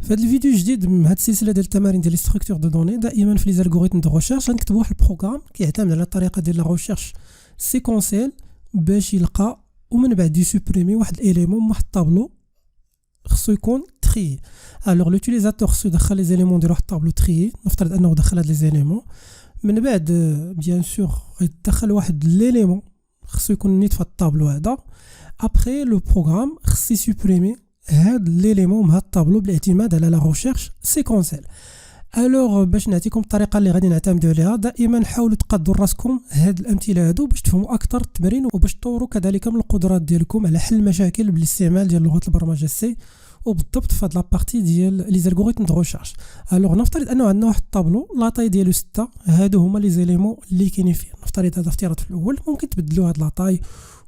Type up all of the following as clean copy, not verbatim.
في هذا الفيديو الجديد من هذه السلسله ديال التمارين ديال ستركتور دو دوني. دائما في لي زالغوريثم دو ريشيرش غنكتبوا واحد البروغرام كيعتمد على الطريقه ديال لا ريشيرش سيكونسيل باش يلقى ومن بعد يسوبريمي واحد الاليمون من واحد الطابلو خصو يكون تري. الوغ لوتيليزاتور خصو يدخل لي زيليمون ديال واحد الطابلو تري. نفترض انه دخل هاد لي زيليمون، من بعد بيان سور غيدخل واحد ليليمون خصو يكون نيت في الطابلو هذا. ابري لو بروغرام خصو يسوبريمي هاد ليليمون من هاد الطابلو بالاعتماد على لا ريشيرش سيكونسيل. الوغ باش نعطيكم الطريقه اللي غادي نعتمدوا عليها، دائما حاولوا تقادوا راسكم هاد الامثله هادو باش تفهموا اكثر التمرين وباش تطوروا كذلك من القدرات ديالكم على حل المشاكل بالاستعمال ديال لغه البرمجه سي، وبالضبط في هاد لابارتي ديال لي زالغوريثم دو ريشيرش. الوغ نفترض انه عندنا واحد الطابلو لاطاي ديالو 6، هادو هما لي زيليمون اللي كاينين فيه. نفترض هذا افتراض في الاول، ممكن تبدلوا هاد لاطاي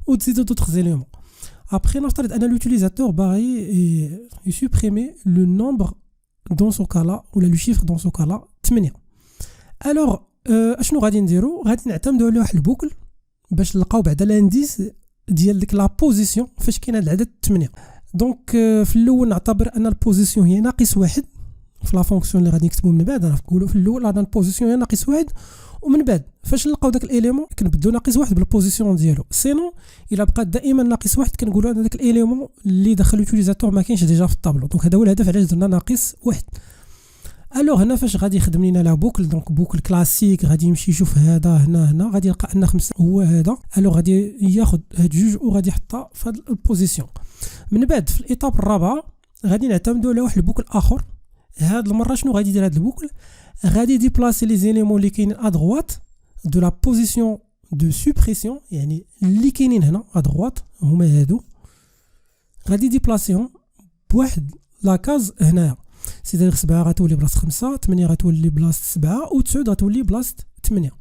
وتزيدوا دوطخ زيليمون. Après, نفترض أن l'utilisateur باغي يسوبريمي لو نومبر دون سو كالا ولا لو شيفر دون سو كالا 8. الوغ اشنو غادي نديرو؟ غادي نعتمدوا على واحد البوكل باش نلقاو بعدا لانديس ديال ديك لا بوزيسيون فاش كاين هاد العدد 8. دونك في الاول نعتبر ان البوزيسيون هي ناقص 1 في لا فونكسيون اللي غادي نكتبو من بعد. نقولوا في الاول هذا البوزيسيون هي ناقص 1، ومن بعد فاش نلقاو داك الاليمون كنبدلو ناقص 1 بالبوزيسيون ديالو. سينو الا بقى دائما ناقص 1 كنقولوا ان داك الاليمون اللي دخل لوتيليزاتور ما كاينش ديجا في الطابلو. دونك هذا هو الهدف علاش درنا ناقص 1. الوغ هنا فاش غادي يخدم لينا لا بوكل، دونك بوكل كلاسيك، غادي يمشي يشوف هذا هنا غادي يلقى ان 5 هو هذا. الوغ غادي ياخذ هاد جوج وغادي يحطها في هاد البوزيسيون. من بعد في الايطاب الرابعه غادي نعتمدوا على واحد البوكل اخر. هاد المره شنو غادي يدير هاد البوكل؟ غادي ديبلاسي لي زيليمون اللي كاينين ا دروات de la position de suppression، يعني اللي كاينين هنا ا دروات هما هادو، غادي ديبلاسيهم بواحد لاكاز هنايا. سيدير 7 غتولي بلاصه 5، 8 غتولي بلاصه 7، و9 غتولي بلاصه 8.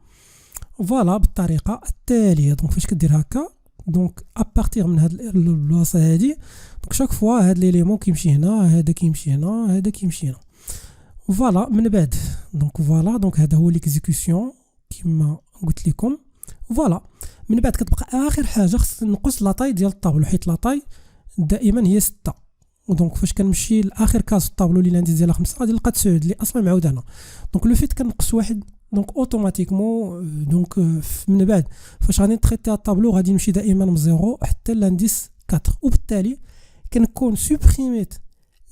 فوالا بالطريقه التاليه. دونك فاش كدير هكا، دونك ابارتيغ من هاد البلاصه هادي، دونك شاك فوا هاد ليليمون كيمشي هنا، هذا كيمشي هنا، هذا كيمشي هنا. فوالا من بعد دونك فوالا دونك هذا هو ليكزيكسيون كما قلت لكم. فوالا من بعد كتبقى اخر حاجه خص نقص لاطاي ديال الطابلو، حيت لاطاي دائما هي 6. ودونك فاش كنمشي لاخر كاس في الطابلو اللي الانديس ديالها 5 غادي نلقى 9 اللي اصلا معود هنا. دونك لو فيت كنقص واحد، دونك اوتوماتيكمون دونك من بعد فاش غادي نتريتي الطابلو غادي نمشي دائما من 0 حتى لانديس 4، وبالتالي كنكون سوبريميت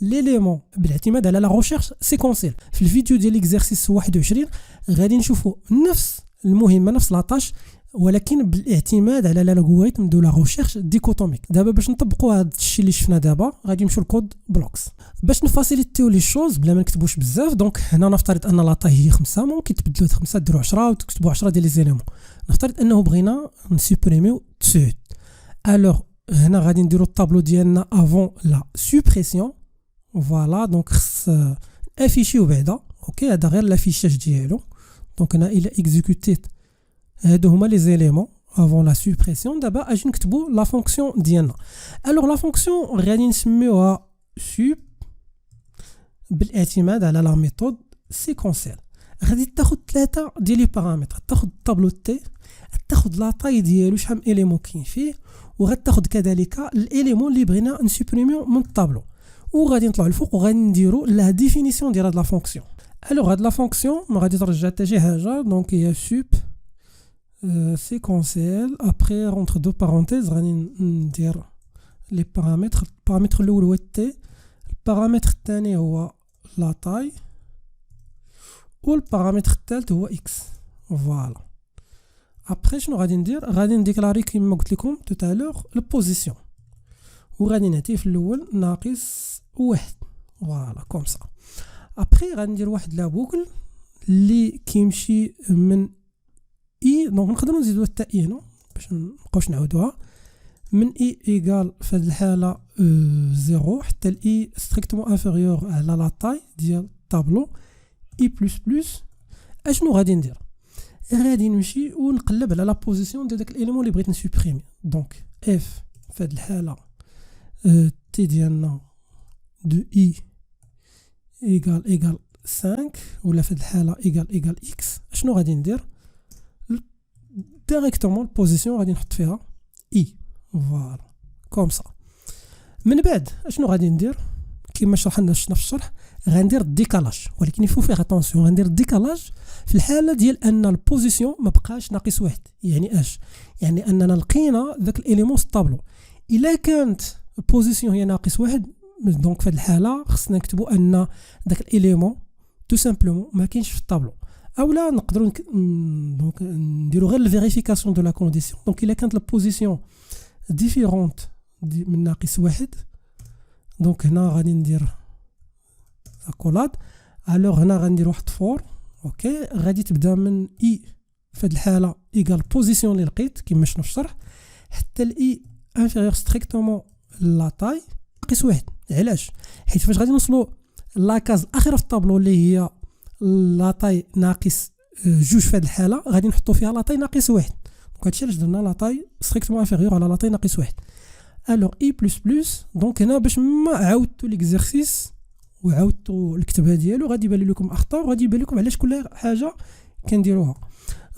ليليمون بالاعتماد على لا ريشيرش سيكونسيل. في الفيديو ديال ليكزارسيس 21 غادي نشوفوا نفس المهمه نفس لاطاش، ولكن بالاعتماد على الالغوريثم دو لا ريشيرش ديكوتوميك. دابا باش نطبقوا هذا الشيء اللي شفنا دابا غادي نمشيو لكود بلوكس باش نفاسيليتيو لي شوز بلا ما نكتبوش بزاف. دونك هنا نفترض ان لاطاي هي 5، ممكن تبدلوا 5 ديروا 10 وتكتبوا 10 ديال لي زيليمون. نفترض انه بغينا نسوبريميو 9. الوغ هنا غادي نديروا الطابلو ديالنا افون لا سوبريسيون. فوالا دونك خص افيشيو بعدا. اوكي هذا غير لافيشاج ديالو. دونك هنا الى اكزيكوتيت هادو هما لي زيليمون افون لا سوبريسيون. دابا اجي نكتبوا لا فونكسيون ديالنا. الوغ لا فونكسيون غادي نسميوها سوب بالاعتماد على لا ميثود سيكونسيل. غادي تاخذ 3 ديال لي بارامتر، تاخذ الطابلو تي، تاخذ لا طاي ديالو شحال من اليمون كاين فيه، وغتاخذ كذلك الاليمون اللي بغينا نسوبريميو من الطابلو، وغادي نطلعوا الفوق وغادي نديروا لا ديفينيسيون ديال هاد لا فونكسيون. الوغ هاد لا فونكسيون ما غادي ترجع حتى شي حاجه. دونك هي سوب سيكونسيل. ابري اونتر دو بارونتيز غادي ندير لي بارامتر. البارامتر الاول هو تي، البارامتر الثاني هو لا طاي، والبارامتر الثالث هو اكس. فوالا ابري شنو غادي ندير؟ غادي نديكلاري كما قلت لكم تو تالور البوزيسيون، وغادي نعطيه في الاول ناقص 1. فوالا كوم سا. ابري غادي ندير واحد لا بوكل اللي كيمشي من اي. دونك نقدروا نزيدوا حتى اي هنا باش مابقاوش نعاودوها. من اي ايغال في هذه الحاله 0 حتى الاي ستريكتومون انفيريور على لا طاي ديال الطابلو اي بلس بلس. اشنو غادي ندير؟ غادي نمشي ونقلب على لا بوزيسيون ديال داك الاليمون اللي بغيت نسوبريمي. دونك اف في هذه الحاله تي ديالنا دو اي ايغال 5، ولا في هذه الحاله ايغال اكس. اشنو غادي ندير؟ ديريكتومون البوزيسيون غادي نحط فيها اي. فوالا كوم سا. من بعد اشنو غادي ندير؟ كما شرحنا في الشرح غندير ديكالاج، ولكن يفو فيه اتونسيون. غندير ديكالاج في الحاله ديال ان البوزيسيون ما بقاش ناقص واحد. يعني اش؟ يعني اننا لقينا ذاك الاليمون في الطابلو. الا كانت البوزيسيون هي ناقص واحد، دونك في هذه الحاله خصنا نكتبوا ان ذاك الاليمون تو سامبلومون ما كاينش في الطابلو. اولا نقدروا دونك نديروا غير الفيريفيكاسيون دو لا كونديسيون. دونك الا كانت البوزيسيون ديفيرونت من ناقص واحد، دونك هنا غادي ندير اكولاد. الوغ هنا غندير واحد فور اوكي، غادي تبدا من اي في هذه الحاله ايكال بوزيسيون اللي لقيت كما شفنا في الشرح حتى الاي انفيريور ستريكتومون لا تاي ناقص واحد. علاش؟ حيت فاش غادي نوصلوا لاكاز الاخيره في الطابلو اللي هي لا تاي ناقص جوج في هذه الحاله غادي نحطوا فيها لا تاي ناقص واحد. دونك هادشي علاش درنا لا تاي ستريكتومون انفيريور على لا تاي ناقص واحد. الوغ اي بلس بلس، دونك هنا باش ما عاودتوا ليكزارسيس وعاودتوا الكتابه ديالو غادي يبان لكم اخطاء، وغادي يبان لكم علاش كل حاجه كنديروها.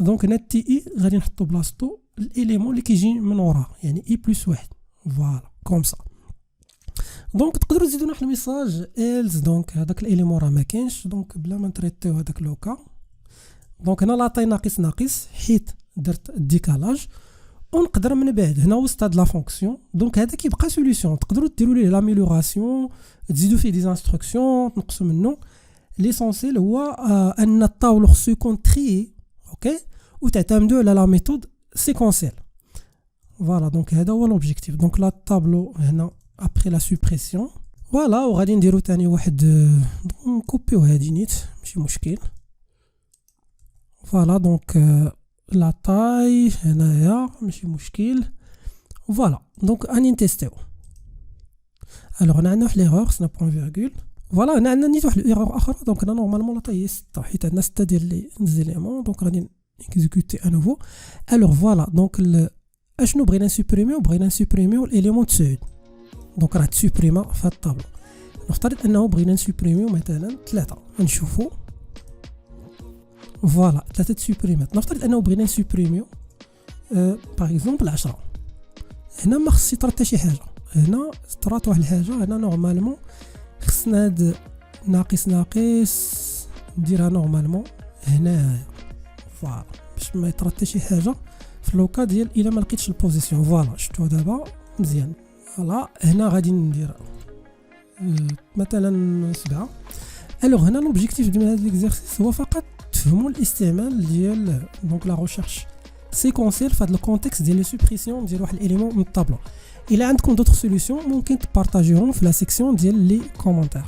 دونك هنا تي اي غادي نحطوا بلاصتو الاليمون اللي كيجي من وراه، يعني اي بلس واحد. فوالا كوم سا. دونك تقدروا تزيدوا واحد الميساج ايلز، دونك هذاك الاليمون راه ما كاينش، دونك بلا ما نتريتيو هذاك لوكا. دونك هنا لاطاي ناقص حيت درت الديكالاج، ونقدر من بعد هنا وسط هاد لا فونكسيون. دونك هذا كيبقى سوليوشن، تقدروا ديروا ليه لاميليوراسيون، تزيدوا فيه دي انستركسيون، تنقصوا منه. ليسونسيل هو ان الطاولو خصو يكون تري اوكي، وتعتمدوا على لا ميثود سيكونسيل. فوالا دونك هذا هو لوبجيكتيف. دونك لا طابلو هنا ابري لا سوبريسيون فوالا، وغادي نديرو تاني واحد نكوبيو هادي نيت ماشي مشكل. فوالا دونك لا تاي هنايا ماشي مشكل. فوالا دونك اني نتيستيو. الوغ هنا عندنا واحد ليغور خصنا بوان فيرغول. فوالا هنا عندنا نيت واحد ليغور اخرى. دونك هنا نورمالمون لا تاي هي 6 حيت عندنا 6 ديال لي زيليمون. دونك غادي نكزيكوتي انوفو. الوغ فوالا دونك اشنو بغينا نسوبريميو؟ بغينا نسوبريميو الاليمون 9. دونك راه تسوبريما في هاد الطابلو. نفترض انه بغينا نسوبريميو مثلا 3. نشوفو فوالا 3 تسوبريمات. نفترض انه بغينا نسوبريميو باغ اكزومبل 10. هنا ما خصش يطرا حتى شي حاجه. هنا طرات واحد الحاجه. هنا نورمالمون خصنا هاد ناقص نديرها نورمالمون هنا فوالا باش ما يطرا حتى شي حاجه في اللوكا ديال الا ما لقيتش البوزيسيون. فوالا شفتوا دابا مزيان. فوالا هنا غادي ندير مثلا 7. الوغ هنا لوبجيكتيف ديال هذا ليكزارسيس هو فقط تفهموا الاستعمال ديال دونك لا ريشيرش سيكونسيل في هذا الكونتكست ديال لي سوبريسيون ديال واحد الاليمون من الطابلو. الا عندكم دوطخ سوليوشن ممكن تبارطاجيهم في لا سيكسيون ديال لي كومونتير.